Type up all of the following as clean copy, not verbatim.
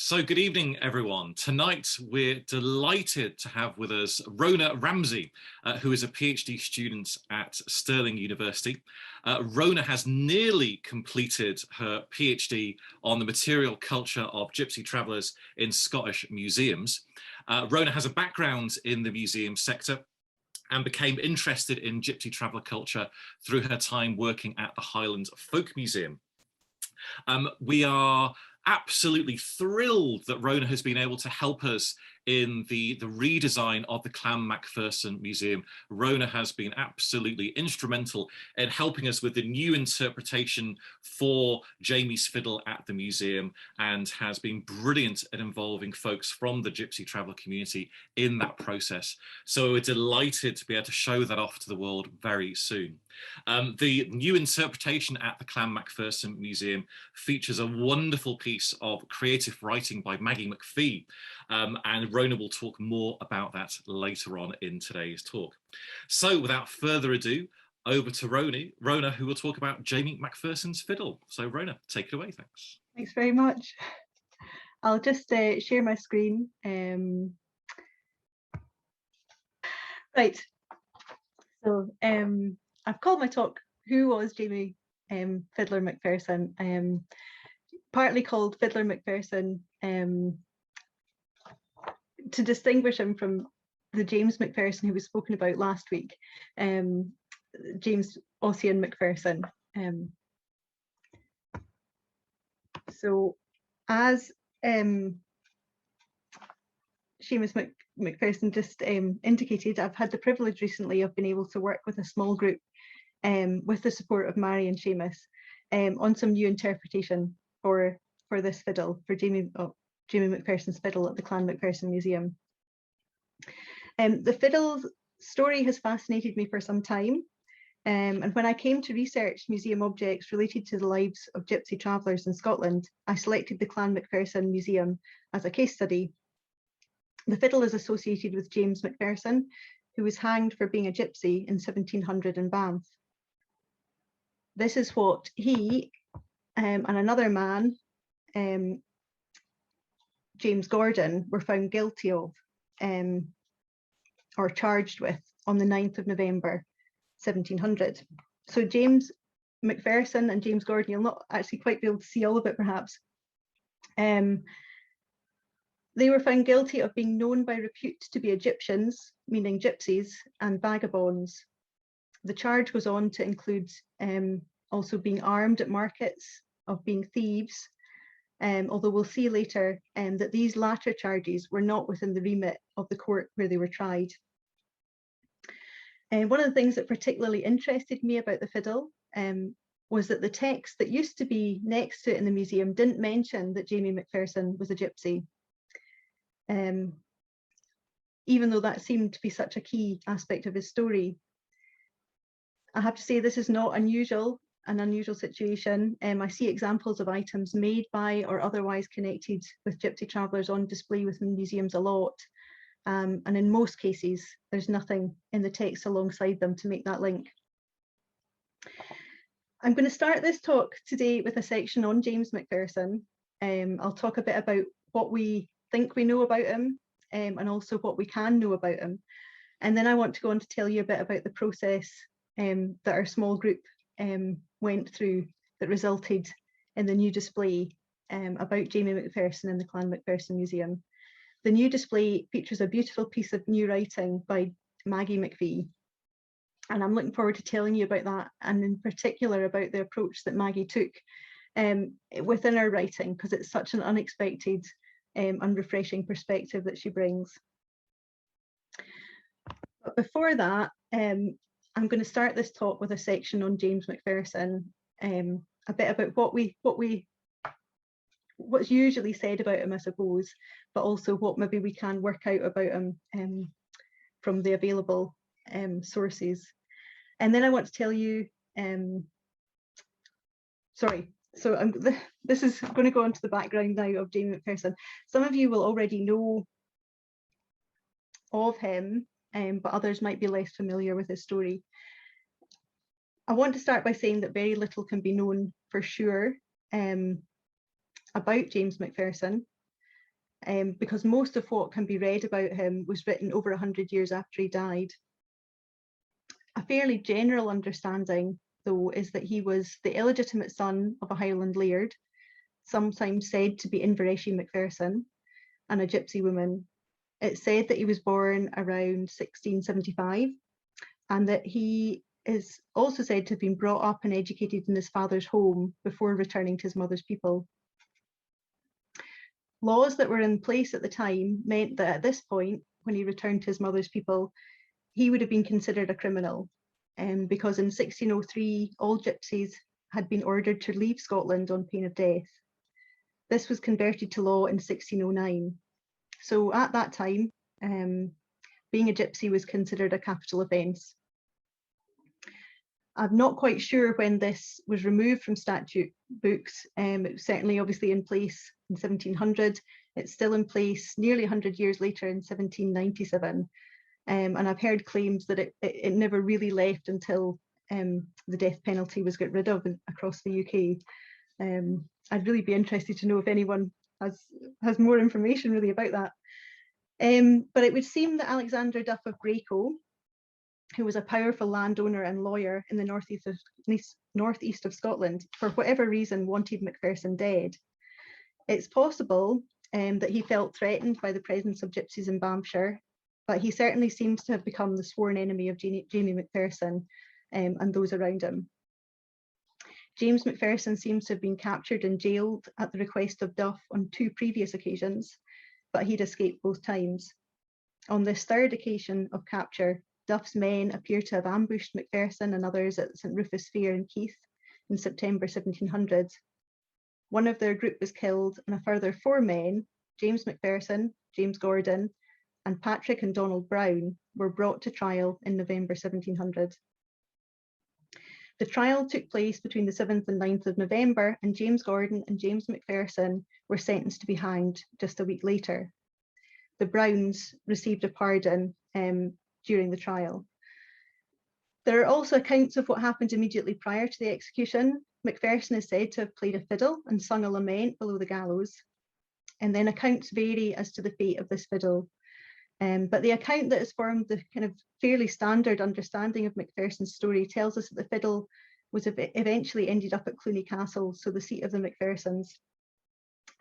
So good evening, everyone. Tonight, we're delighted to have with us Rhona Ramsay, who is a PhD student at Stirling University. Rhona has nearly completed her PhD on the material culture of Gypsy travellers in Scottish museums. Rhona has a background in the museum sector and became interested in Gypsy traveller culture through her time working at the Highland Folk Museum. We are absolutely thrilled that Rhona has been able to help us in the redesign of the Macpherson Museum. Rhona has been absolutely instrumental in helping us with the new interpretation for Jamie's Fiddle at the museum, and has been brilliant at involving folks from the Gypsy traveller community in that process. So we're delighted to be able to show that off to the world very soon. The new interpretation at the Macpherson Museum features a wonderful piece of creative writing by Maggie and Rhona will talk more about that later on in today's talk. So without further ado, over to Rhona, who will talk about Jamie Macpherson's Fiddle. So Rhona, take it away, thanks. Thanks very much. I'll just share my screen. Right, so I've called my talk, Who Was Jamie Fiddler Macpherson? Partly called Fiddler Macpherson to distinguish him from the James Macpherson who was spoken about last week, James Ossian Macpherson. So as Seamus Macpherson just indicated, I've had the privilege recently of being able to work with a small group with the support of Mary and Seamus on some new interpretation for this fiddle, for Jamie Macpherson's Fiddle at the Macpherson Museum. The fiddle's story has fascinated me for some time, and when I came to research museum objects related to the lives of Gypsy travellers in Scotland, I selected the Macpherson Museum as a case study. The fiddle is associated with James Macpherson, who was hanged for being a gypsy in 1700 in Banff. This is what he and another man, James Gordon, were found guilty of or charged with on the 9th of November 1700. So James Macpherson and James Gordon, you'll not actually quite be able to see all of it perhaps. They were found guilty of being known by repute to be Egyptians, meaning gypsies, and vagabonds. The charge goes on to include also being armed at markets, of being thieves, although we'll see later that these latter charges were not within the remit of the court where they were tried. One of the things that particularly interested me about the fiddle was that the text that used to be next to it in the museum didn't mention that Jamie Macpherson was a gypsy, even though that seemed to be such a key aspect of his story. I have to say this is not an unusual situation. I see examples of items made by or otherwise connected with Gypsy travellers on display within museums a lot. And in most cases, there's nothing in the text alongside them to make that link. I'm going to start this talk today with a section on James Macpherson. I'll talk a bit about what we think we know about him and also what we can know about him. And then I want to go on to tell you a bit about the process that our small group went through that resulted in the new display about Jamie Macpherson in the Macpherson Museum. The new display features a beautiful piece of new writing by Maggie, and I'm looking forward to telling you about that, and in particular about the approach that Maggie took within her writing, because it's such an unexpected and refreshing perspective that she brings. But before that, I'm going to start this talk with a section on James Macpherson, a bit about what's usually said about him, I suppose, but also what maybe we can work out about him from the available sources. And then I want to tell you, this is going to go into the background now of Jamie Macpherson. Some of you will already know of him, but others might be less familiar with his story. I want to start by saying that very little can be known for sure about James Macpherson. because most of what can be read about him was written over 100 years after he died. A fairly general understanding, though, is that he was the illegitimate son of a Highland laird, sometimes said to be Invereshi Macpherson, and a gypsy woman. It's said that he was born around 1675, and that he is also said to have been brought up and educated in his father's home before returning to his mother's people. Laws that were in place at the time meant that at this point, when he returned to his mother's people, he would have been considered a criminal, because in 1603, all gypsies had been ordered to leave Scotland on pain of death. This was converted to law in 1609. So at that time, being a gypsy was considered a capital offence. I'm not quite sure when this was removed from statute books. It was certainly obviously in place in 1700. It's still in place nearly 100 years later in 1797. And I've heard claims that it never really left until the death penalty was got rid of across the UK. I'd really be interested to know if anyone has more information really about that. But it would seem that Alexander Duff of Braco, who was a powerful landowner and lawyer in the northeast of Scotland, for whatever reason wanted Macpherson dead. It's possible that he felt threatened by the presence of gypsies in Banffshire, but he certainly seems to have become the sworn enemy of Jamie Macpherson and those around him. James Macpherson seems to have been captured and jailed at the request of Duff on 2 previous occasions, but he'd escaped both times. On this third occasion of capture, Duff's men appear to have ambushed Macpherson and others at St Rufus Fair in Keith in September 1700. One of their group was killed, and a further 4 men, James Macpherson, James Gordon, and Patrick and Donald Brown, were brought to trial in November 1700. The trial took place between the 7th and 9th of November, and James Gordon and James Macpherson were sentenced to be hanged just a week later. The Browns received a pardon during the trial. There are also accounts of what happened immediately prior to the execution. Macpherson is said to have played a fiddle and sung a lament below the gallows. And then accounts vary as to the fate of this fiddle. But the account that has formed the kind of fairly standard understanding of Macpherson's story tells us that the fiddle was eventually ended up at Cluny Castle, so the seat of the Macphersons.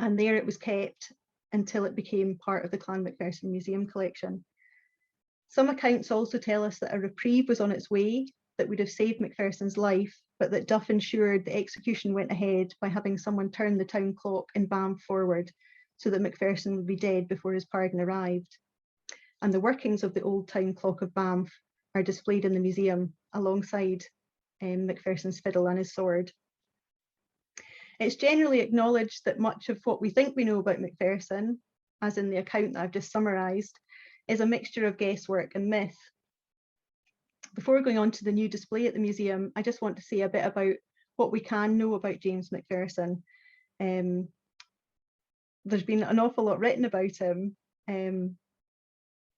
And there it was kept until it became part of the Clan Macpherson Museum collection. Some accounts also tell us that a reprieve was on its way that would have saved Macpherson's life, but that Duff ensured the execution went ahead by having someone turn the town clock in Banff forward so that Macpherson would be dead before his pardon arrived. And the workings of the old town clock of Banff are displayed in the museum alongside Macpherson's fiddle and his sword. It's generally acknowledged that much of what we think we know about Macpherson, as in the account that I've just summarised, is a mixture of guesswork and myth. Before going on to the new display at the museum, I just want to say a bit about what we can know about James Macpherson. There's been an awful lot written about him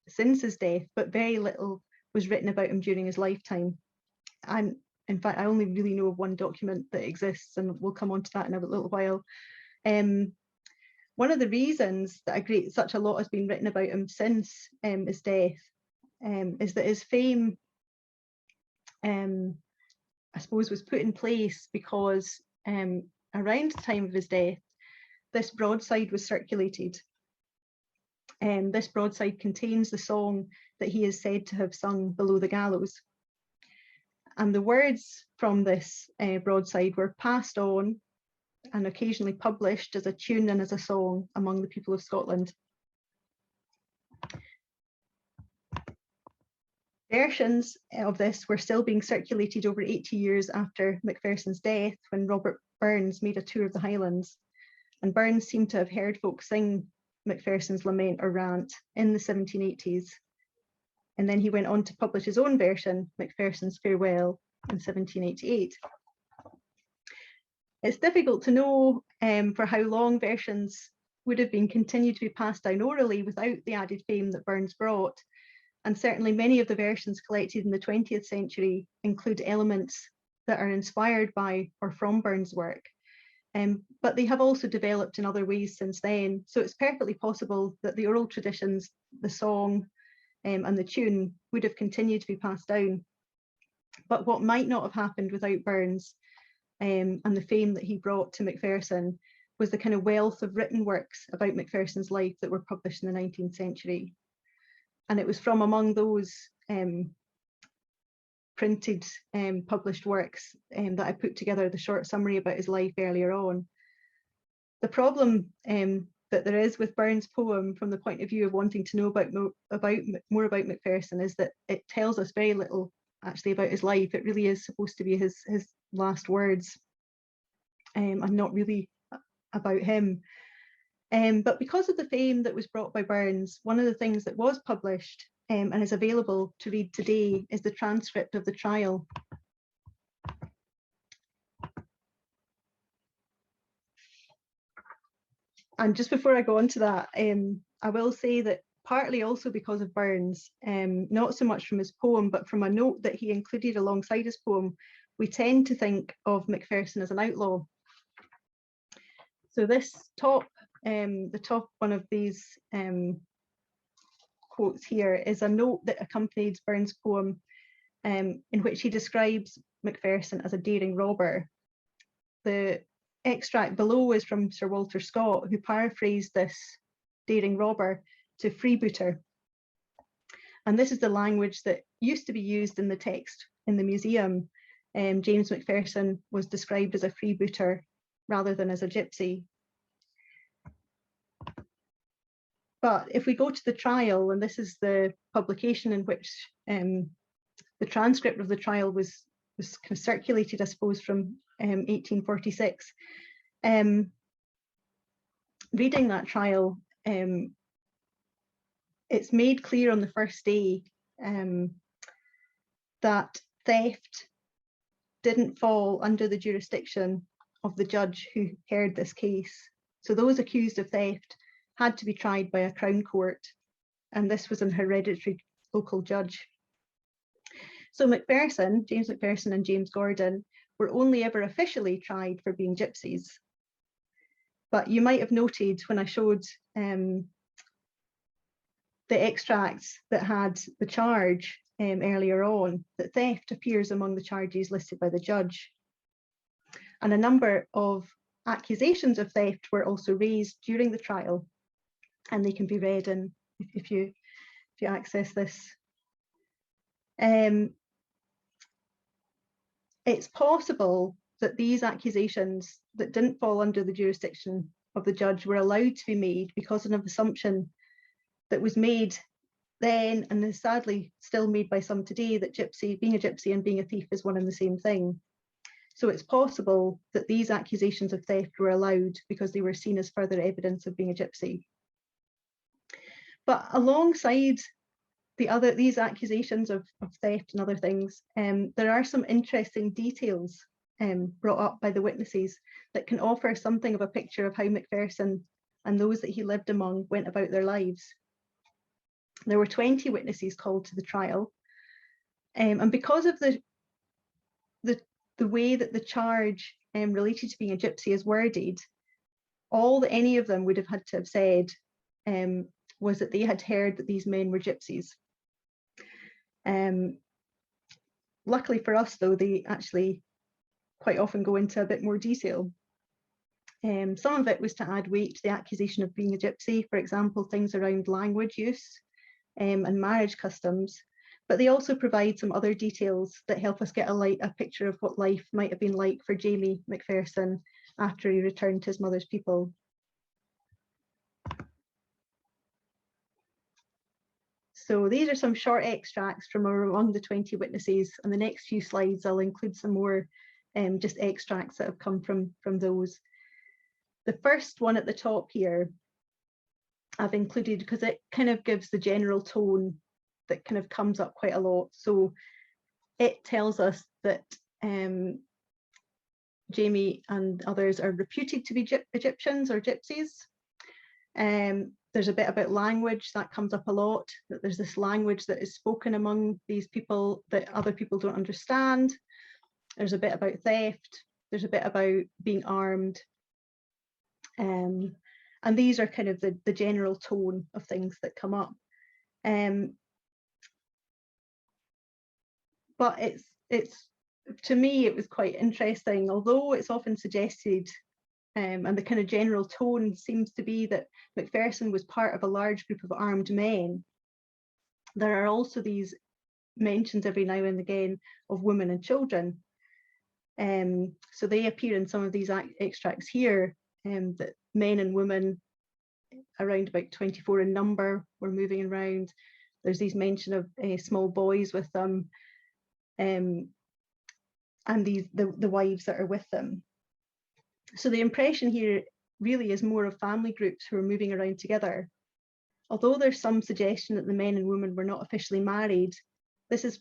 since his death, but very little was written about him during his lifetime. And in fact, I only really know of one document that exists, and we'll come on to that in a little while. One of the reasons that such a lot has been written about him since his death is that his fame, I suppose, was put in place because around the time of his death, this broadside was circulated. This broadside contains the song that he is said to have sung below the gallows. And the words from this broadside were passed on and occasionally published as a tune and as a song among the people of Scotland. Versions of this were still being circulated over 80 years after Macpherson's death, when Robert Burns made a tour of the Highlands. And Burns seemed to have heard folk sing Macpherson's lament or rant in the 1780s. And then he went on to publish his own version, Macpherson's Farewell, in 1788. It's difficult to know for how long versions would have been continued to be passed down orally without the added fame that Burns brought. And certainly many of the versions collected in the 20th century include elements that are inspired by or from Burns' work. but they have also developed in other ways since then. So it's perfectly possible that the oral traditions, the song and the tune would have continued to be passed down. But what might not have happened without Burns and the fame that he brought to Macpherson was the kind of wealth of written works about Macpherson's life that were published in the 19th century. And it was from among those printed published works that I put together the short summary about his life earlier on. The problem that there is with Burns' poem from the point of view of wanting to know more about Macpherson is that it tells us very little actually about his life. It really is supposed to be his last words and not really about him. But because of the fame that was brought by Burns, one of the things that was published and is available to read today is the transcript of the trial. And just before I go on to that, I will say that partly also because of Burns, not so much from his poem, but from a note that he included alongside his poem, we tend to think of Macpherson as an outlaw. So this top, the top one of these quotes here is a note that accompanied Burns' poem in which he describes Macpherson as a daring robber. The extract below is from Sir Walter Scott, who paraphrased this daring robber to freebooter. And this is the language that used to be used in the text in the museum. James Macpherson was described as a freebooter rather than as a gypsy. But if we go to the trial, and this is the publication in which the transcript of the trial was kind of circulated, I suppose, from 1846. Reading that trial, it's made clear on the first day that theft didn't fall under the jurisdiction of the judge who heard this case. So those accused of theft had to be tried by a Crown Court, and this was an hereditary local judge. So Macpherson, James Macpherson and James Gordon were only ever officially tried for being gypsies. But you might have noted when I showed the extracts that had the charge earlier on, that theft appears among the charges listed by the judge. And a number of accusations of theft were also raised during the trial, and they can be read in if you access this. It's possible that these accusations that didn't fall under the jurisdiction of the judge were allowed to be made because of an assumption that was made then and is sadly still made by some today, that being a gypsy and being a thief is one and the same thing. So it's possible that these accusations of theft were allowed because they were seen as further evidence of being a gypsy. But alongside these accusations of theft and other things, there are some interesting details brought up by the witnesses that can offer something of a picture of how Macpherson and those that he lived among went about their lives. There were 20 witnesses called to the trial, and because of the way that the charge related to being a gypsy is worded, all that any of them would have had to have said was that they had heard that these men were gypsies. Luckily for us, though, they actually quite often go into a bit more detail. Some of it was to add weight to the accusation of being a gypsy, for example, things around language use and marriage customs, but they also provide some other details that help us get a picture of what life might have been like for Jamie Macpherson after he returned to his mother's people. So these are some short extracts from among the 20 witnesses, and the next few slides I'll include some more just extracts that have come from those. The first one at the top here I've included because it kind of gives the general tone that kind of comes up quite a lot. So it tells us that Jamie and others are reputed to be Egyptians or gypsies. There's a bit about language that comes up a lot, that there's this language that is spoken among these people that other people don't understand. There's a bit about theft. There's a bit about being armed. And these are kind of the general tone of things that come up. But it's to me, it was quite interesting, although it's often suggested, and the kind of general tone seems to be that Macpherson was part of a large group of armed men. There are also these mentions every now and again of women and children. So they appear in some of these extracts here, that men and women, around about 24 in number, were moving around. There's these mention of small boys with them, and the wives that are with them. So the impression here really is more of family groups who are moving around together. Although there's some suggestion that the men and women were not officially married, this is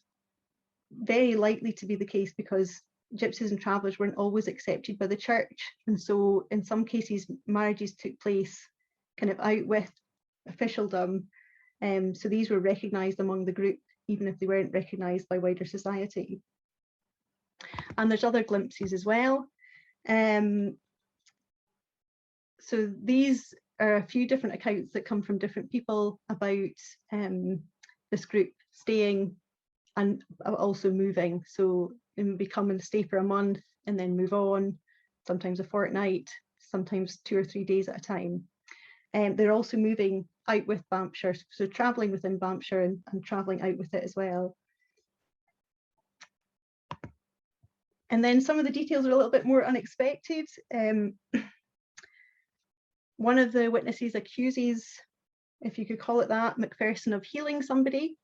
very likely to be the case because gypsies and travellers weren't always accepted by the church. And so in some cases, marriages took place kind of out with officialdom. So these were recognised among the group, even if they weren't recognised by wider society. And there's other glimpses as well. So these are a few different accounts that come from different people about this group staying and also moving. So they would come and stay for a month and then move on, sometimes a fortnight, sometimes 2 or 3 days at a time. And they're also moving out with Banffshire, so travelling within Banffshire and travelling out with it as well. And then some of the details are a little bit more unexpected. One of the witnesses accuses, if you could call it that, Macpherson of healing somebody.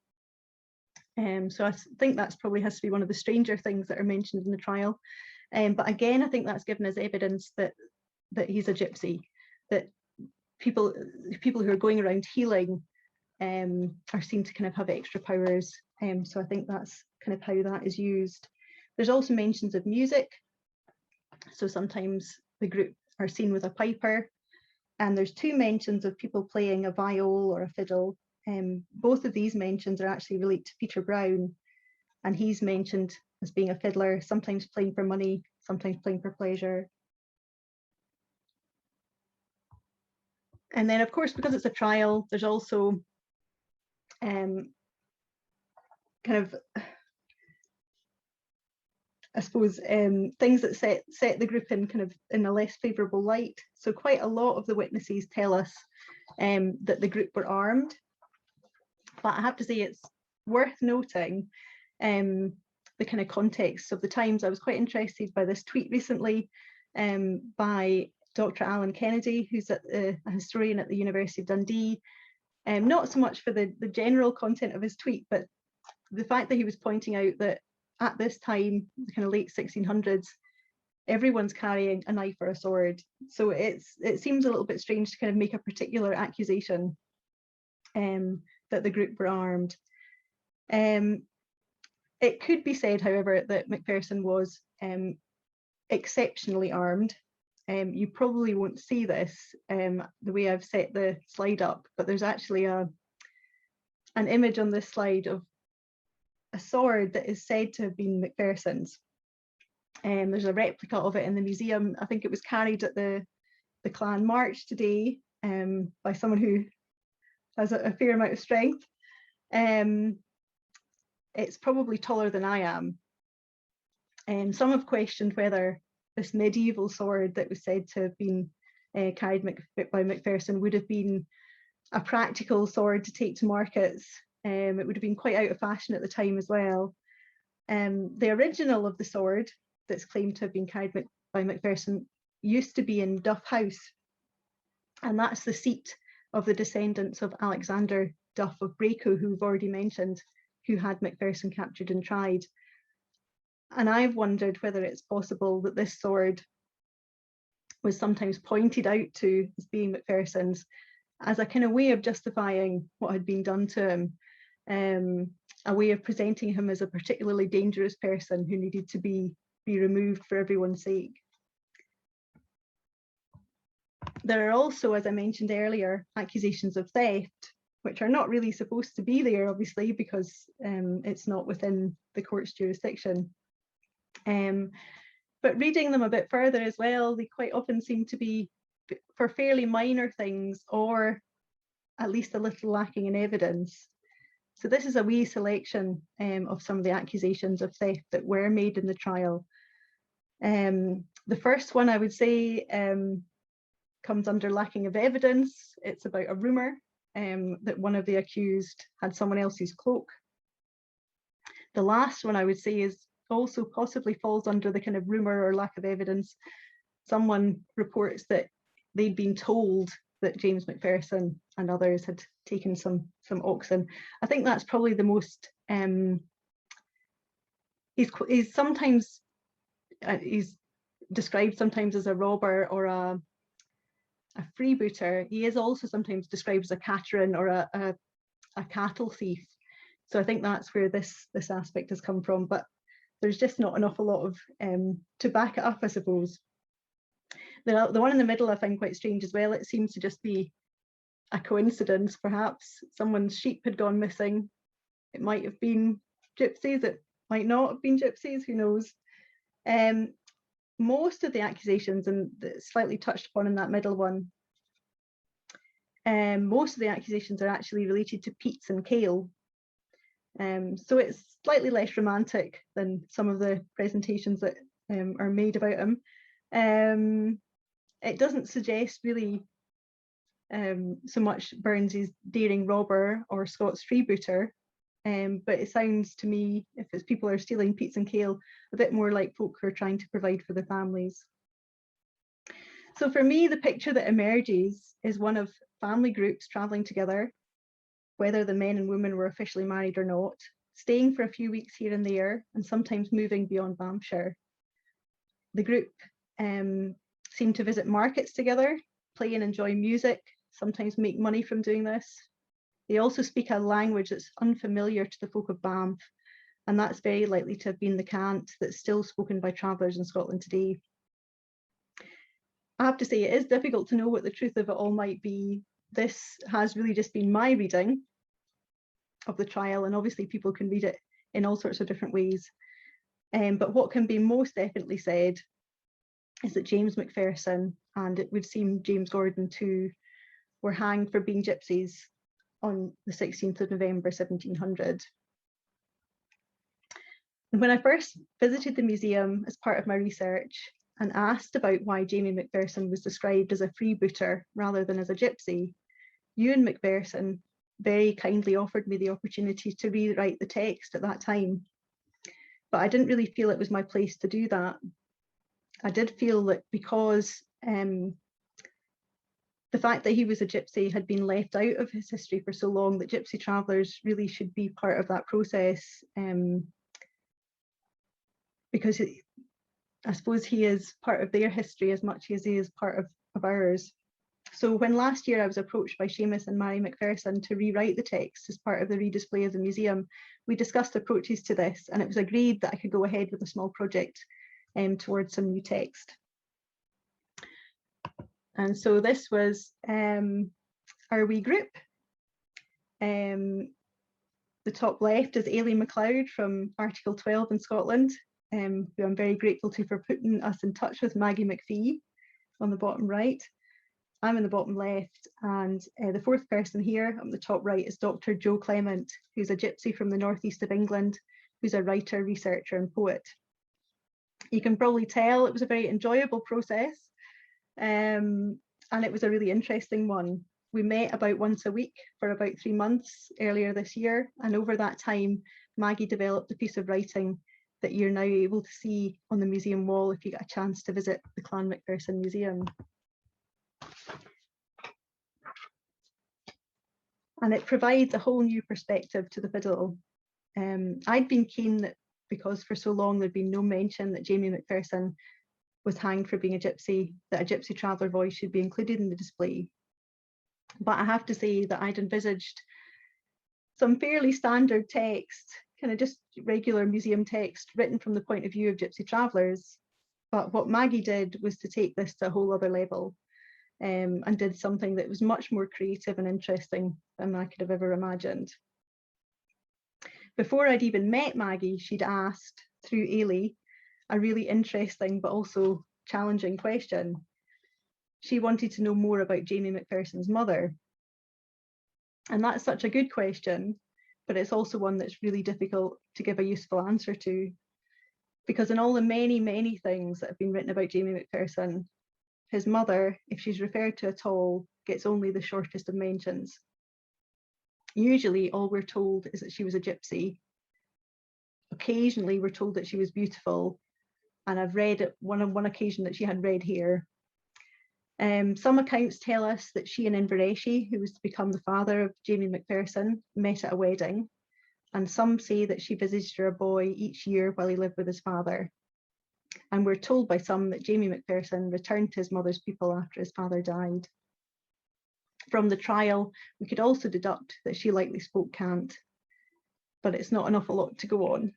So I think that's probably has to be one of the stranger things that are mentioned in the trial. But again, I think that's given as evidence that he's a gypsy, that people who are going around healing are seen to kind of have extra powers. So I think that's kind of how that is used. There's also mentions of music. So sometimes the group are seen with a piper, and there's 2 mentions of people playing a viol or a fiddle. Both of these mentions are actually related to Peter Brown, and he's mentioned as being a fiddler, sometimes playing for money, sometimes playing for pleasure. And then, of course, because it's a trial, there's also kind of, I suppose, things that set the group in kind of in a less favourable light. So quite a lot of the witnesses tell us that the group were armed. But I have to say it's worth noting the kind of context of the times. I was quite interested by this tweet recently by Dr. Alan Kennedy, who's a historian at the University of Dundee. Not so much for the general content of his tweet, but the fact that he was pointing out that at this time, the kind of late 1600s, everyone's carrying a knife or a sword. So it seems a little bit strange to kind of make a particular accusation that the group were armed. It could be said, however, that Macpherson was exceptionally armed. You probably won't see this the way I've set the slide up, but there's actually an image on this slide of a sword that is said to have been Macpherson's. There's a replica of it in the museum. I think it was carried at the clan march today by someone who has a fair amount of strength. It's probably taller than I am. Some have questioned whether this medieval sword that was said to have been carried by Macpherson would have been a practical sword to take to markets. It would have been quite out of fashion at the time as well. The original of the sword that's claimed to have been carried by Macpherson used to be in Duff House, and that's the seat of the descendants of Alexander Duff of Braco, who we've already mentioned, who had Macpherson captured and tried. And I've wondered whether it's possible that this sword was sometimes pointed out to as being Macpherson's as a kind of way of justifying what had been done to him, a way of presenting him as a particularly dangerous person who needed to be removed for everyone's sake. There are also, as I mentioned earlier, accusations of theft, which are not really supposed to be there, obviously, because it's not within the court's jurisdiction. But reading them a bit further as well, they quite often seem to be for fairly minor things, or at least a little lacking in evidence. So this is a wee selection of some of the accusations of theft that were made in the trial. The first one, I would say, comes under lacking of evidence. It's about a rumour that one of the accused had someone else's cloak. The last one, I would say, is also possibly falls under the kind of rumour or lack of evidence. Someone reports that they'd been told that James Macpherson and others had taken some oxen. I think that's probably the most, he's sometimes, he's described sometimes as a robber or a freebooter. He is also sometimes described as a cateran or a cattle thief. So I think that's where this aspect has come from, but there's just not an awful lot of to back it up, I suppose. The one in the middle I find quite strange as well. It seems to just be a coincidence, perhaps. Someone's sheep had gone missing. It might have been gypsies, it might not have been gypsies, who knows. Most of the accusations, and slightly touched upon in that middle one, most of the accusations are actually related to peats and kale. So it's slightly less romantic than some of the presentations that are made about him. It doesn't suggest really so much Burns's daring robber or Scott's freebooter, but it sounds to me, if it's people are stealing peats and kale, a bit more like folk who are trying to provide for their families. So for me, the picture that emerges is one of family groups travelling together, whether the men and women were officially married or not, staying for a few weeks here and there, and sometimes moving beyond Banffshire. The group seem to visit markets together, play and enjoy music, sometimes make money from doing this. They also speak a language that's unfamiliar to the folk of Banff, and that's very likely to have been the cant that's still spoken by travellers in Scotland today. I have to say, it is difficult to know what the truth of it all might be. This has really just been my reading of the trial, and obviously people can read it in all sorts of different ways. But what can be most definitely said is that James Macpherson, and it would seem James Gordon too, were hanged for being gypsies on the 16th of November 1700. And when I first visited the museum as part of my research and asked about why Jamie Macpherson was described as a freebooter rather than as a gypsy, Ewan McPherson very kindly offered me the opportunity to rewrite the text at that time. But I didn't really feel it was my place to do that. I did feel that because the fact that he was a gypsy had been left out of his history for so long, that gypsy travellers really should be part of that process, because I suppose he is part of their history as much as he is part of ours. So when last year I was approached by Seamus and Maggie McPherson to rewrite the text as part of the redisplay of the museum, we discussed approaches to this, and it was agreed that I could go ahead with a small project towards some new text. And so this was our wee group. The top left is Aileen MacLeod from Article 12 in Scotland, who I'm very grateful to for putting us in touch with Maggie McPhee on the bottom right. I'm in the bottom left, and the fourth person here on the top right is Dr. Joe Clement, who's a gypsy from the northeast of England, who's a writer, researcher and poet. You can probably tell it was a very enjoyable process, and it was a really interesting one. We met about once a week for about 3 months earlier this year, and over that time Maggie developed a piece of writing that you're now able to see on the museum wall if you get a chance to visit the Clan Macpherson Museum. And it provides a whole new perspective to the fiddle. I'd been keen that, because for so long there'd been no mention that Jamie Macpherson was hanged for being a gypsy, that a gypsy traveller voice should be included in the display. But I have to say that I'd envisaged some fairly standard text, kind of just regular museum text written from the point of view of gypsy travellers. But what Maggie did was to take this to a whole other level, and did something that was much more creative and interesting than I could have ever imagined. Before I'd even met Maggie, she'd asked, through Ailey, a really interesting but also challenging question. She wanted to know more about Jamie Macpherson's mother. And that's such a good question, but it's also one that's really difficult to give a useful answer to, because in all the many, many things that have been written about Jamie Macpherson, his mother, if she's referred to at all, gets only the shortest of mentions. Usually all we're told is that she was a gypsy. Occasionally we're told that she was beautiful, and I've read at one occasion that she had red hair. Some accounts tell us that she and Invereshie, who was to become the father of Jamie Macpherson, met at a wedding, and some say that she visited her boy each year while he lived with his father. And we're told by some that Jamie Macpherson returned to his mother's people after his father died. From the trial, we could also deduct that she likely spoke cant, but it's not an awful lot to go on.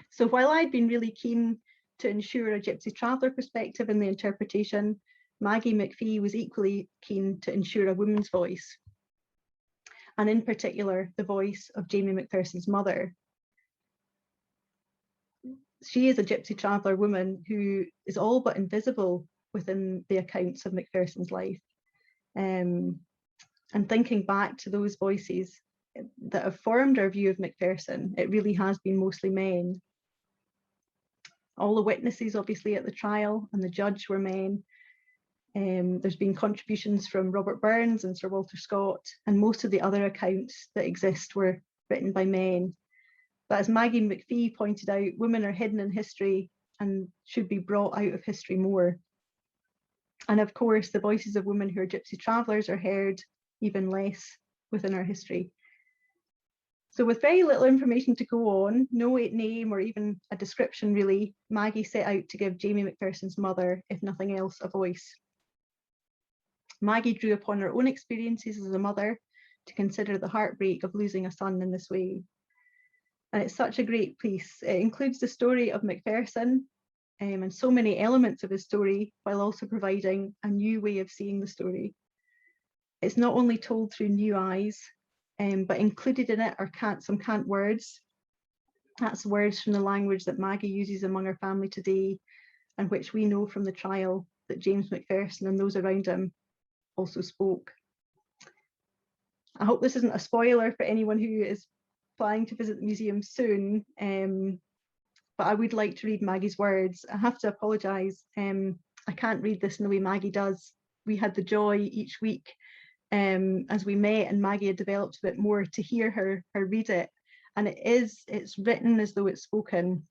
So while I'd been really keen to ensure a Gypsy traveller perspective in the interpretation, Maggie McPhee was equally keen to ensure a woman's voice, and in particular, the voice of Jamie Macpherson's mother. She is a Gypsy traveller woman who is all but invisible within the accounts of Macpherson's life. And thinking back to those voices that have formed our view of Macpherson, it really has been mostly men. All the witnesses, obviously, at the trial and the judge were men. There's been contributions from Robert Burns and Sir Walter Scott, and most of the other accounts that exist were written by men. But as Maggie McPhee pointed out, women are hidden in history and should be brought out of history more. And of course, the voices of women who are Gypsy travellers are heard even less within our history. So with very little information to go on, no name or even a description really, Maggie set out to give Jamie Macpherson's mother, if nothing else, a voice. Maggie drew upon her own experiences as a mother to consider the heartbreak of losing a son in this way. And it's such a great piece. It includes the story of Macpherson and so many elements of his story, while also providing a new way of seeing the story. It's not only told through new eyes, but included in it are some cant words. That's words from the language that Maggie uses among her family today, and which we know from the trial that James Macpherson and those around him also spoke. I hope this isn't a spoiler for anyone who is planning to visit the museum soon, but I would like to read Maggie's words. I have to apologise, I can't read this in the way Maggie does. We had the joy each week as we met, and Maggie had developed a bit more, to hear her read it. And it's written as though it's spoken.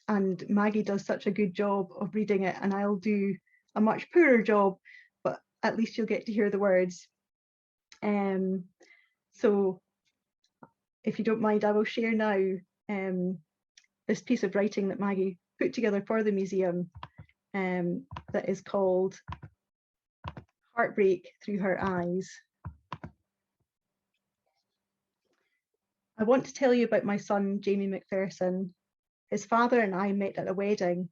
And Maggie does such a good job of reading it, and I'll do a much poorer job, but at least you'll get to hear the words. So if you don't mind, I will share now this piece of writing that Maggie put together for the museum that is called Heartbreak Through Her Eyes. I want to tell you about my son, Jamie Macpherson. His father and I met at a wedding.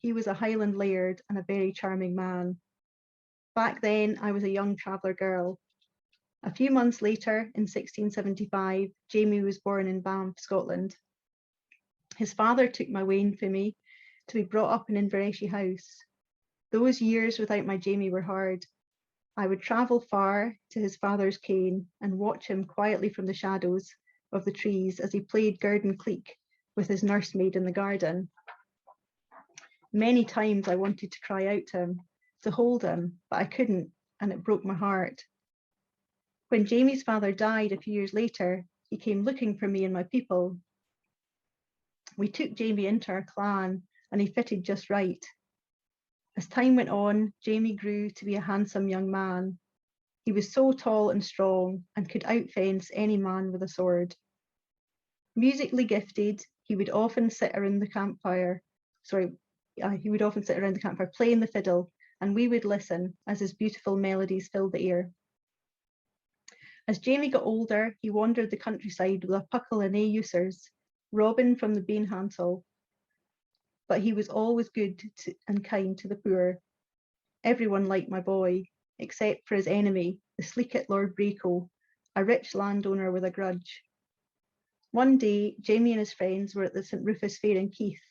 He was a Highland laird and a very charming man. Back then, I was a young traveller girl. A few months later, in 1675, Jamie was born in Banff, Scotland. His father took my wean for me to be brought up in Invereshie House. Those years without my Jamie were hard. I would travel far to his father's cane and watch him quietly from the shadows of the trees as he played gird and cleek with his nursemaid in the garden. Many times I wanted to cry out to him, to hold him, but I couldn't, and it broke my heart. When Jamie's father died a few years later, he came looking for me and my people. We took Jamie into our clan, and he fitted just right. As time went on, Jamie grew to be a handsome young man. He was so tall and strong and could outfence any man with a sword. Musically gifted, he would often sit around the campfire. Playing the fiddle, and we would listen as his beautiful melodies filled the air. As Jamie got older, he wandered the countryside with a puckle and ae users, robbing from the bean hansel. But he was always good and kind to the poor. Everyone liked my boy, except for his enemy, the sleekit Lord Braco, a rich landowner with a grudge. One day, Jamie and his friends were at the St Rufus Fair in Keith.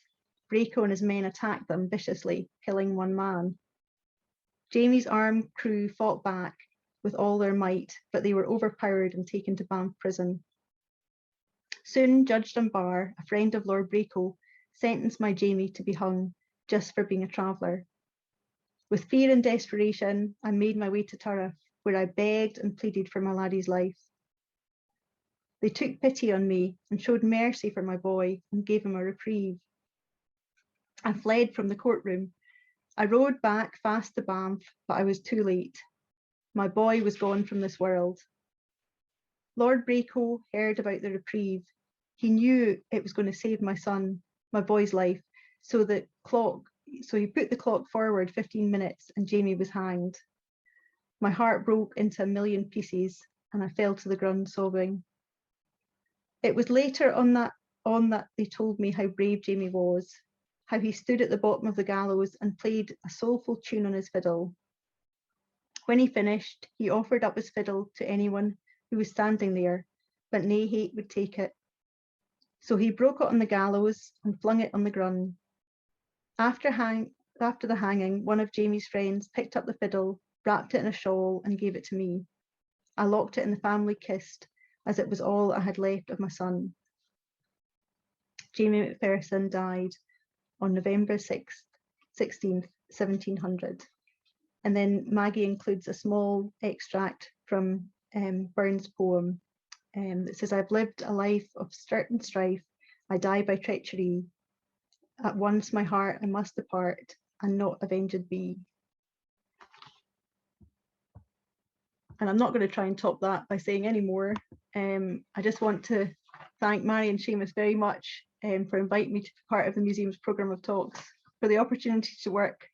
Braco and his men attacked them viciously, killing one man. Jamie's armed crew fought back with all their might, but they were overpowered and taken to Banff prison. Soon, Judge Dunbar, a friend of Lord Braco, sentenced my Jamie to be hung just for being a traveller. With fear and desperation, I made my way to Turriff, where I begged and pleaded for my laddie's life. They took pity on me and showed mercy for my boy and gave him a reprieve. I fled from the courtroom. I rode back fast to Banff, but I was too late. My boy was gone from this world. Lord Braco heard about the reprieve. He knew it was going to save my son, my boy's life, so he put the clock forward 15 minutes and Jamie was hanged. My heart broke into a million pieces and I fell to the ground sobbing. It was later on that they told me how brave Jamie was, how he stood at the bottom of the gallows and played a soulful tune on his fiddle. When he finished, he offered up his fiddle to anyone who was standing there, but nae hate would take it. So he broke it on the gallows and flung it on the grun. After the hanging, one of Jamie's friends picked up the fiddle, wrapped it in a shawl and gave it to me. I locked it in the family kist, as it was all I had left of my son. Jamie Macpherson died on November 16th, 1700. And then Maggie includes a small extract from Burns' poem that says, I've lived a life of sturt and strife, I die by treachery. At once my heart I must depart, and not avenged be. And I'm not going to try and top that by saying any more. I just want to thank Mary and Seamus very much for inviting me to be part of the museum's programme of talks, for the opportunity to work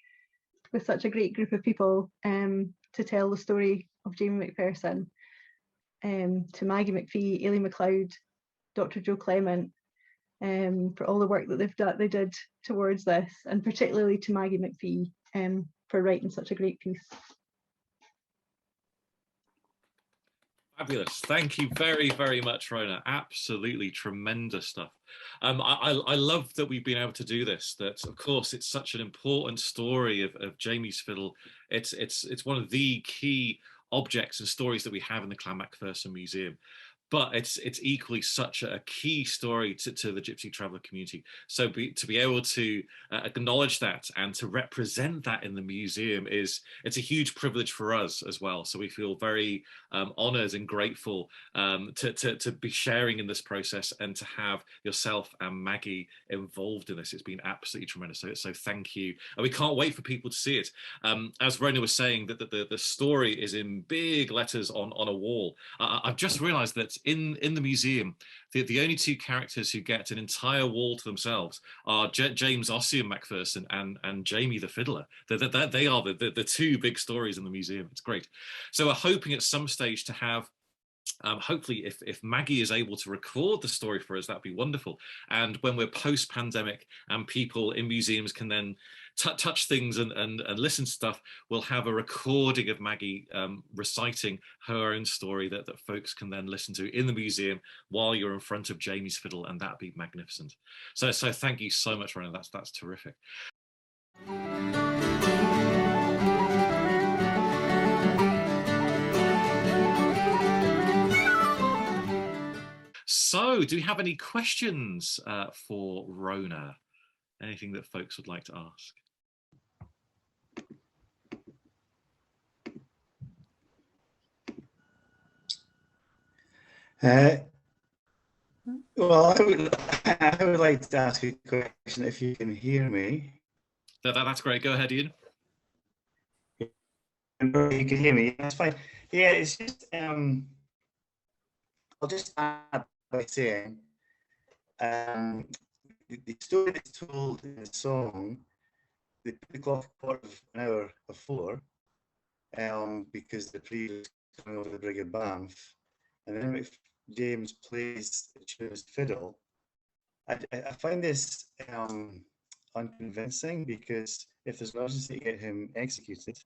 with such a great group of people to tell the story of Jamie Macpherson, to Maggie McPhee, Ailey MacLeod, Dr. Joe Clement, for all the work that they did towards this, and particularly to Maggie McPhee for writing such a great piece. Fabulous. Thank you very, very much, Rhona. Absolutely tremendous stuff. I love that we've been able to do this, that of course it's such an important story of Jamie's fiddle. It's one of the key objects and stories that we have in the Clan Macpherson Museum. But it's equally such a key story to the Gypsy traveller community. So to be able to acknowledge that and to represent that in the museum it's a huge privilege for us as well. So we feel very honoured and grateful to be sharing in this process and to have yourself and Maggie involved in this. It's been absolutely tremendous. So thank you. And we can't wait for people to see it. As Rhona was saying, that the story is in big letters on a wall. I've just realised that in the museum, the only two characters who get an entire wall to themselves are James Ossian Macpherson and Jamie the Fiddler. They are the two big stories in the museum. It's great. So we're hoping at some stage to have hopefully if Maggie is able to record the story for us, that'd be wonderful. And when we're post-pandemic and people in museums can then touch things and listen to stuff, we'll have a recording of Maggie reciting her own story that folks can then listen to in the museum while you're in front of Jamie's fiddle, and that'd be magnificent. So thank you so much, Rhona. That's terrific. So, do we have any questions for Rhona? Anything that folks would like to ask? Well, I would like to ask you a question if you can hear me. That's great. Go ahead, Ian. You can hear me. That's fine. Yeah, it's just I'll just add by saying the story that's told in the song, they put the clock a quarter of an hour before because the priest was coming over the brig of Banff, and then James plays the tune's fiddle. I find this unconvincing, because if there's an urgency to get him executed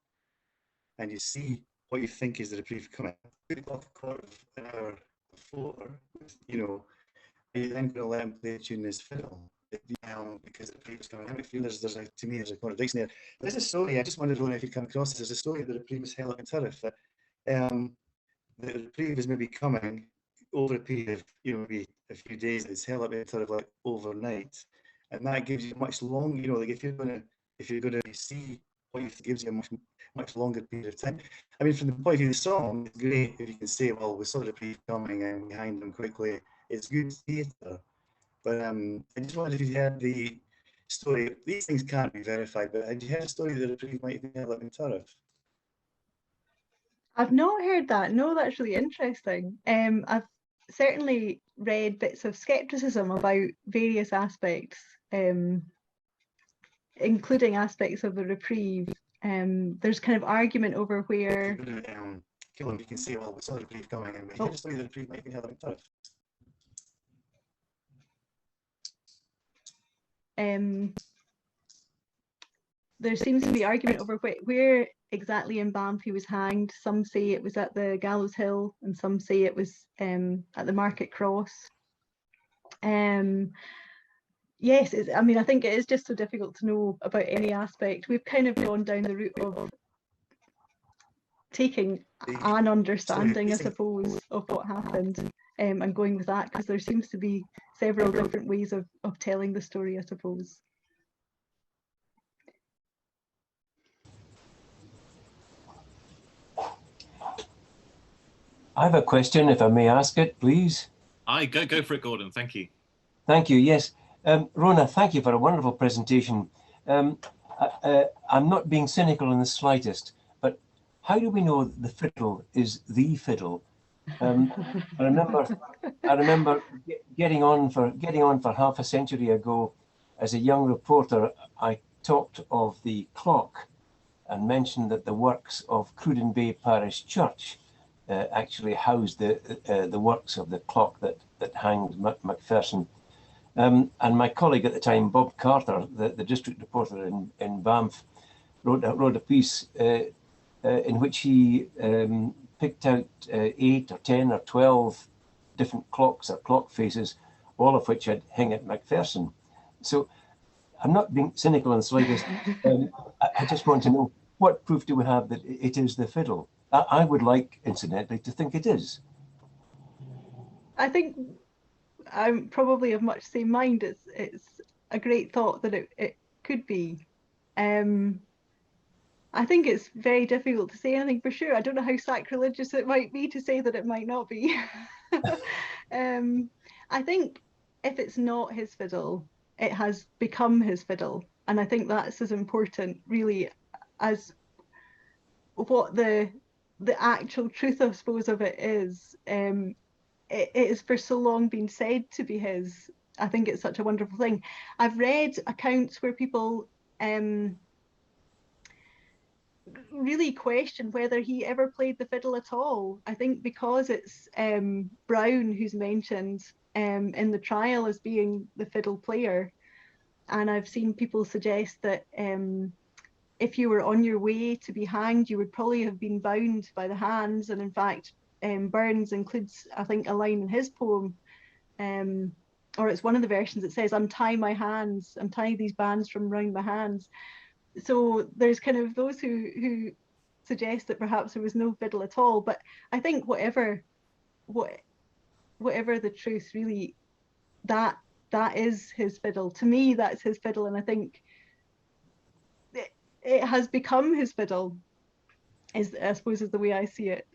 and you see what you think is the reprieve coming, put the clock a quarter of an hour before, you know, are you then going to let him play a tune in his fiddle? because the reprieve was coming. I feel to me there's a contradiction there. There's a story, I just wondered, Rhona, if you'd come across this. There's a story that the reprieve was held up in Turriff, that the reprieve is maybe coming over a period of, maybe a few days. It's held up in Turriff like overnight, and that gives you much longer, like if you're going to see what it gives you a much longer period of time. I mean, from the point of view of the song, it's great if you can say, well, we saw the reprieve coming and we hanged them quickly. It's good theatre. But I just wondered if you heard the story. These things can't be verified, but had you heard a story that the reprieve might have been held up in Turriff? I've not heard that. No, that's really interesting. I've certainly read bits of scepticism about various aspects, including aspects of the reprieve. There's kind of argument over where. Kill him, you can say, well, we saw the reprieve coming, and we heard a story that the reprieve might have been held up in Turriff. There seems to be argument over where exactly in Banff he was hanged. Some say it was at the Gallows Hill, and some say it was at the Market Cross. Yes, I mean, I think it is just so difficult to know about any aspect. We've kind of gone down the route of taking an understanding, I suppose, of what happened, and going with that, because there seems to be several different ways of telling the story, I suppose. I have a question, if I may ask it, please. Go for it, Gordon. Thank you. Thank you. Yes. Rhona, thank you for a wonderful presentation. I'm not being cynical in the slightest, but how do we know that the fiddle is the fiddle? I remember getting on for half a century ago. As a young reporter, I talked of the clock and mentioned that the works of Cruden Bay Parish Church actually housed the works of the clock that hanged McPherson. And my colleague at the time, Bob Carter, the district reporter in Banff, wrote a piece in which he picked out 8 or 10 or 12 different clocks or clock faces, all of which had hung at McPherson. So I'm not being cynical in the slightest. I just want to know, what proof do we have that it is the fiddle? I would like, incidentally, to think it is. I think I'm probably of much same mind. It's a great thought that it could be. I think it's very difficult to say anything for sure. I don't know how sacrilegious it might be to say that it might not be. I think if it's not his fiddle, it has become his fiddle. And I think that's as important, really, as what the actual truth, I suppose, of it is. It has for so long been said to be his. I think it's such a wonderful thing. I've read accounts where people really question whether he ever played the fiddle at all. I think because it's Brown who's mentioned in the trial as being the fiddle player, and I've seen people suggest that if you were on your way to be hanged, you would probably have been bound by the hands. And in fact, Burns includes, I think, a line in his poem, or it's one of the versions that says, untie my hands, untie these bands from round my hands. So there's kind of those who suggest that perhaps there was no fiddle at all. But I think whatever the truth, really, that is his fiddle. To me, that's his fiddle, and I think it has become his fiddle, I suppose is the way I see it.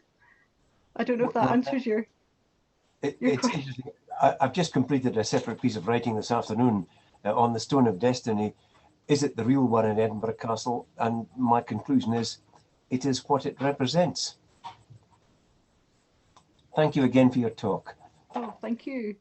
I don't know if that answers your question. Interesting. I've just completed a separate piece of writing this afternoon on the Stone of Destiny. Is it the real one in Edinburgh Castle? And my conclusion is, it is what it represents. Thank you again for your talk. Oh, thank you.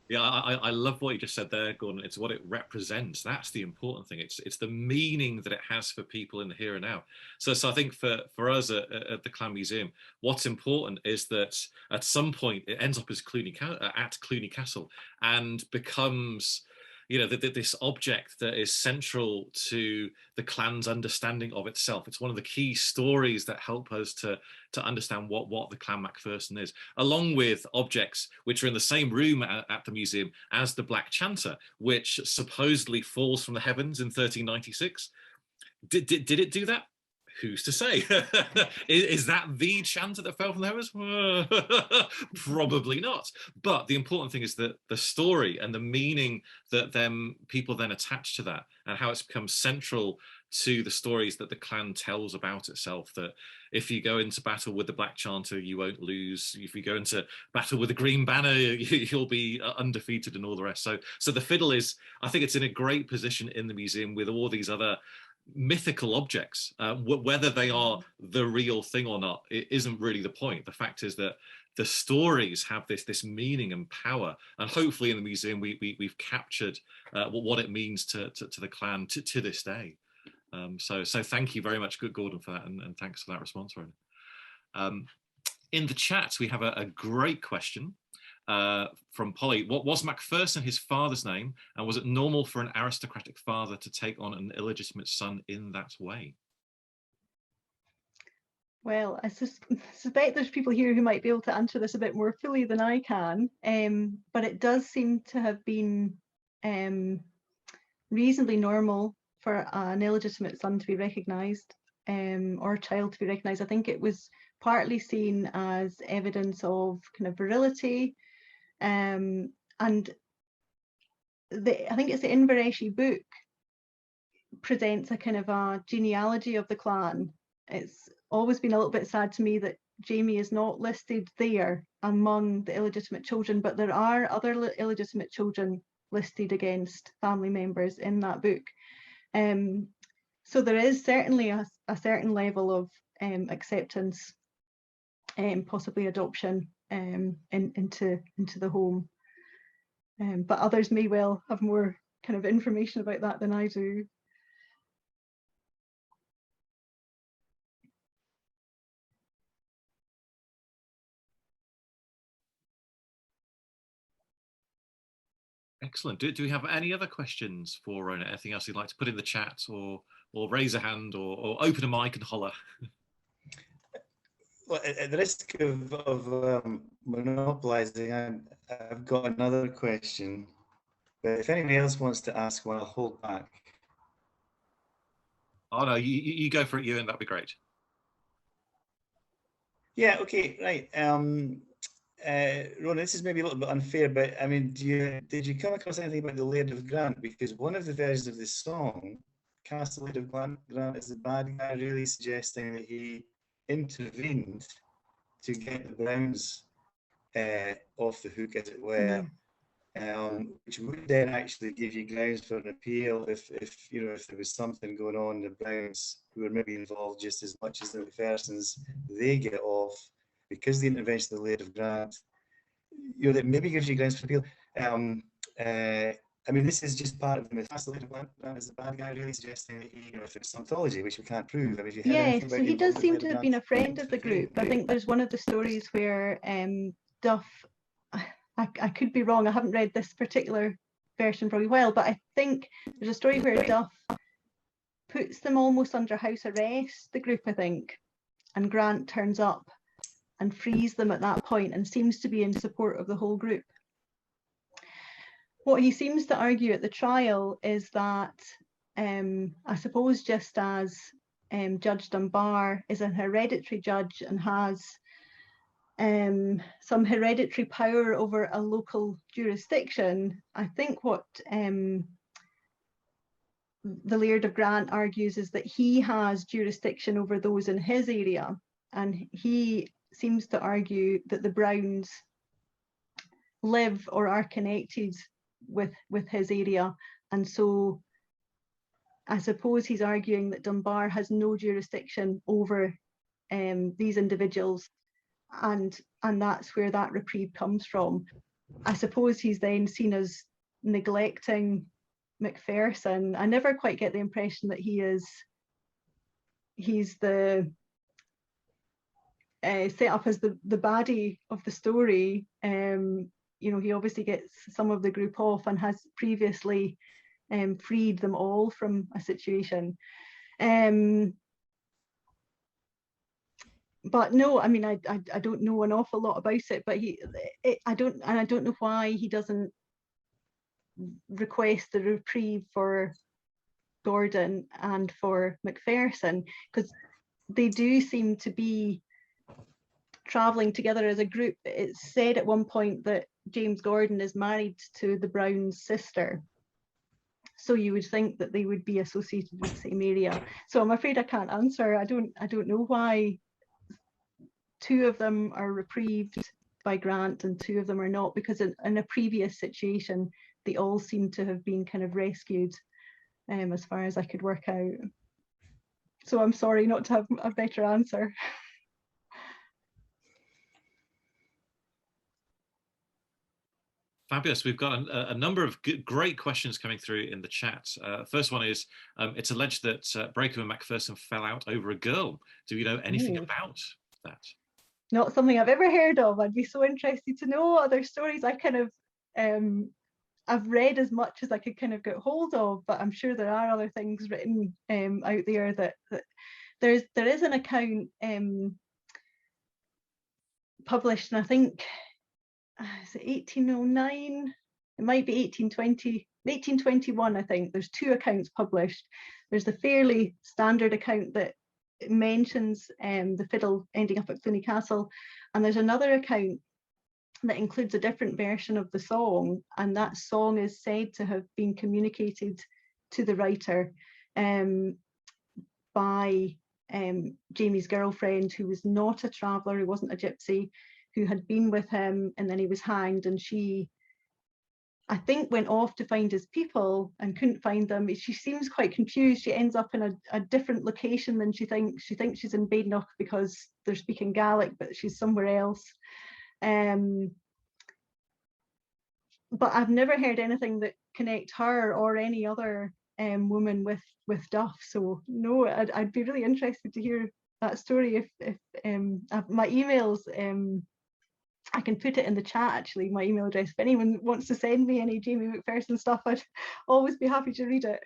Yeah, I love what you just said there, Gordon. It's what it represents. That's the important thing. It's the meaning that it has for people in the here and now. So I think for us at the Clan Museum, what's important is that at some point it ends up as at Cluny Castle and becomes you know, this object that is central to the clan's understanding of itself. It's one of the key stories that help us to understand what the Clan Macpherson is, along with objects which are in the same room at the museum as the Black Chanter, which supposedly falls from the heavens in 1396. Did it do that? Who's to say? Is that the chanter that fell from the heavens? Probably not. But the important thing is that the story and the meaning that people then attach to that, and how it's become central to the stories that the clan tells about itself. That if you go into battle with the Black Chanter, you won't lose. If you go into battle with the Green Banner, you'll be undefeated, and all the rest. So the fiddle is, I think it's in a great position in the museum with all these other mythical objects. Whether they are the real thing or not, it isn't really the point. The fact is that the stories have this meaning and power, and hopefully in the museum we've captured what it means to the clan to this day. So thank you very much, Gordon, for that, and thanks for that response, Rhona. In the chat we have a great question from Polly. What was Macpherson his father's name, and was it normal for an aristocratic father to take on an illegitimate son in that way? Well, I suspect there's people here who might be able to answer this a bit more fully than I can, but it does seem to have been reasonably normal for an illegitimate son to be recognised, or child to be recognised. I think it was partly seen as evidence of kind of virility, and I think it's the Invereshie book presents a kind of a genealogy of the clan. It's always been a little bit sad to me that Jamie is not listed there among the illegitimate children, but there are other illegitimate children listed against family members in that book. So there is certainly a certain level of acceptance, possibly adoption into the home. But others may well have more kind of information about that than I do. Excellent. Do we have any other questions for Rhona? Anything else you'd like to put in the chat, or raise a hand, or open a mic and holler? Well, at the risk of monopolising, I've got another question, but if anybody else wants to ask one, I'll hold back. Oh no, you go for it, Ewan. That'd be great. Yeah. Okay. Right. Rhona, this is maybe a little bit unfair, but I mean, did you come across anything about the Laird of Grant? Because one of the versions of this song cast the Laird of Grant as the bad guy, really suggesting that he intervened to get the Browns off the hook, as it were, which would then actually give you grounds for an appeal if there was something going on. The Browns, who were maybe involved just as much as the McPhersons, they get off because the intervention of the Laird of Grant, that maybe gives you grounds for appeal. I mean, this is just part of the myth. The Laird of Grant is the bad guy, really suggesting that if it's mythology, which we can't prove. I mean, yeah, so he does seem to have been a friend of the group. I think there's one of the stories where Duff, I could be wrong, I haven't read this particular version for a while, but I think there's a story where Duff puts them almost under house arrest, the group, I think, and Grant turns up and frees them at that point and seems to be in support of the whole group. What he seems to argue at the trial is that, I suppose, just as Judge Dunbar is an hereditary judge and has some hereditary power over a local jurisdiction, I think what the Laird of Grant argues is that he has jurisdiction over those in his area, and he seems to argue that the Browns live or are connected with his area, and so I suppose he's arguing that Dunbar has no jurisdiction over these individuals, and that's where that reprieve comes from. I suppose he's then seen as neglecting McPherson. I never quite get the impression that he's the set up as the baddie of the story. you know, he obviously gets some of the group off and has previously freed them all from a situation. But no, I mean, I don't know an awful lot about it, but I don't know why he doesn't request the reprieve for Gordon and for McPherson, because they do seem to be traveling together as a group. It's said at one point that James Gordon is married to the Brown's sister, so you would think that they would be associated with the same area. So I'm afraid I can't answer. I don't know why two of them are reprieved by grant and two of them are not, because in a previous situation they all seem to have been kind of rescued, as far as I could work out. So I'm sorry not to have a better answer. Fabulous. We've got a number of great questions coming through in the chat. First one is, it's alleged that Breaker and Macpherson fell out over a girl. Do you know anything about that? Not something I've ever heard of. I'd be so interested to know other stories. I kind of, I've read as much as I could kind of get hold of, but I'm sure there are other things written out there that there is an account published, and I think, is it 1809? It might be 1820, 1821, I think. There's two accounts published. There's the fairly standard account that mentions the fiddle ending up at Cluny Castle, and there's another account that includes a different version of the song, and that song is said to have been communicated to the writer by Jamie's girlfriend, who was not a traveller, who wasn't a gypsy, who had been with him, and then he was hanged, and she, I think, went off to find his people and couldn't find them. She seems quite confused. She ends up in a different location than she thinks. She thinks she's in Badenoch because they're speaking Gaelic, but she's somewhere else. But I've never heard anything that connect her or any other woman with Duff. So no, I'd be really interested to hear that story. If my emails, I can put it in the chat, actually, my email address. If anyone wants to send me any Jamie Macpherson stuff, I'd always be happy to read it.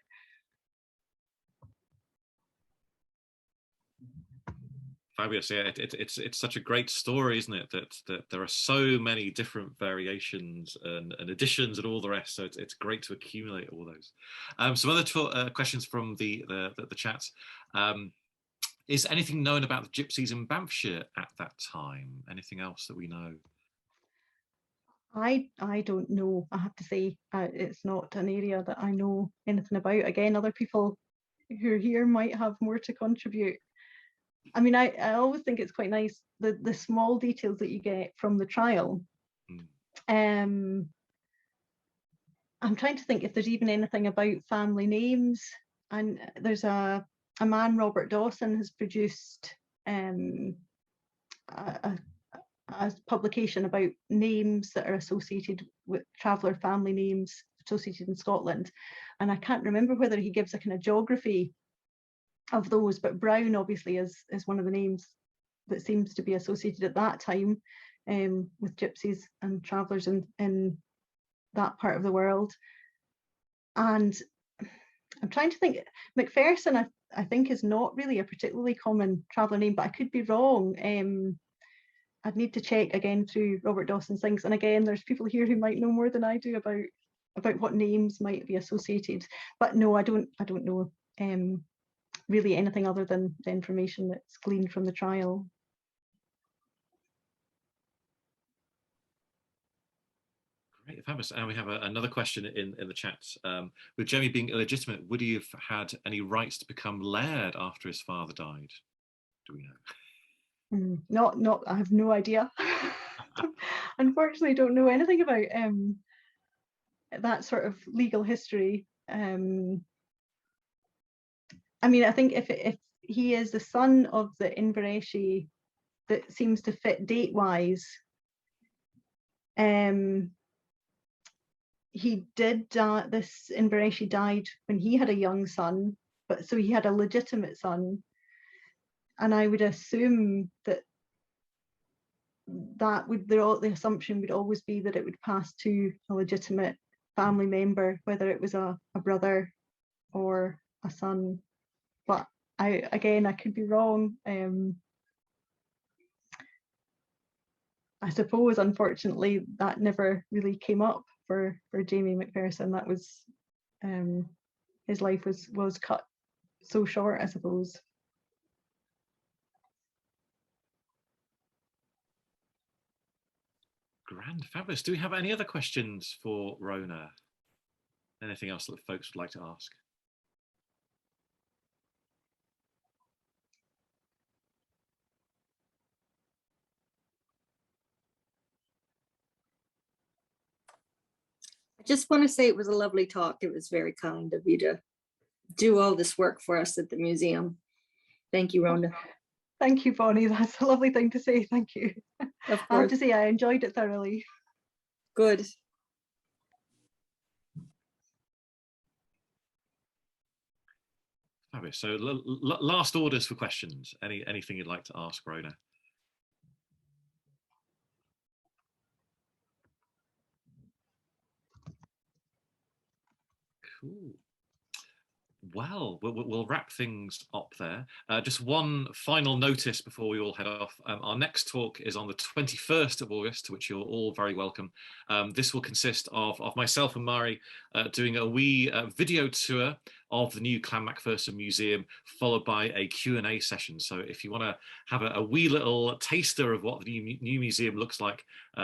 Fabulous. Yeah, it's such a great story, isn't it? That there are so many different variations and additions and all the rest. So it's great to accumulate all those. Some other questions from the chat. Is anything known about the Gypsies in Banffshire at that time? Anything else that we know? I don't know, I have to say. It's not an area that I know anything about. Again, other people who are here might have more to contribute. I mean, I always think it's quite nice, the small details that you get from the trial. I'm trying to think if there's even anything about family names. And there's a man, Robert Dawson, has produced a publication about names that are associated with traveller family names associated in Scotland. And I can't remember whether he gives a kind of geography of those, but Brown obviously is one of the names that seems to be associated at that time with gypsies and travellers in that part of the world. And I'm trying to think, McPherson I think is not really a particularly common traveller name, but I could be wrong. I'd need to check again through Robert Dawson's things, and again there's people here who might know more than I do about what names might be associated. But no, I don't know really anything other than the information that's gleaned from the trial. Great, fabulous. And we have another question in the chat. With Jamie being illegitimate, would he have had any rights to become laird after his father died? Do we know? Not. I have no idea. Unfortunately, don't know anything about that sort of legal history. I mean, I think if he is the son of the Invereshie that seems to fit date-wise, he did die. This Invereshie died when he had a young son, but so he had a legitimate son, and I would assume that that would, the assumption would always be that it would pass to a legitimate family member, whether it was a brother or a son. But I could be wrong. I suppose, unfortunately, that never really came up for Jamie Macpherson. That was, his life was cut so short, I suppose. Grand, fabulous. Do we have any other questions for Rhona? Anything else that folks would like to ask? I just want to say it was a lovely talk. It was very kind of you to do all this work for us at the museum. Thank you, Rhona. Thank you, Bonnie. That's a lovely thing to say. Thank you. Of I have course. to say I enjoyed it thoroughly. Good. Fabulous. So last orders for questions. Anything you'd like to ask, Rhona? Cool. Well, we'll wrap things up there. Just one final notice before we all head off. Our next talk is on the 21st of August, to which you're all very welcome. This will consist of myself and Mari doing a wee video tour of the new Clan Macpherson Museum, followed by a Q&A session. So if you want to have a wee little taster of what the new museum looks like,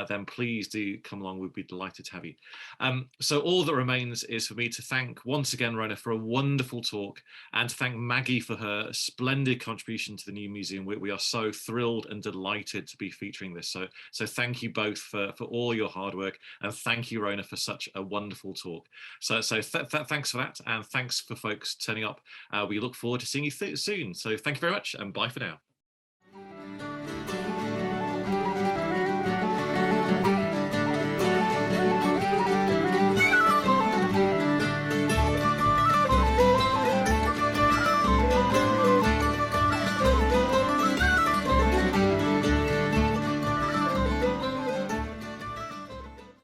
then please do come along. We'd be delighted to have you. So all that remains is for me to thank once again Rhona for a wonderful talk, and to thank Maggie for her splendid contribution to the new museum. We are so thrilled and delighted to be featuring this. So thank you both for all your hard work, and thank you, Rhona, for such a wonderful talk. So thanks for that, and thanks for folks turning up. We look forward to seeing you soon. So thank you very much, and bye for now.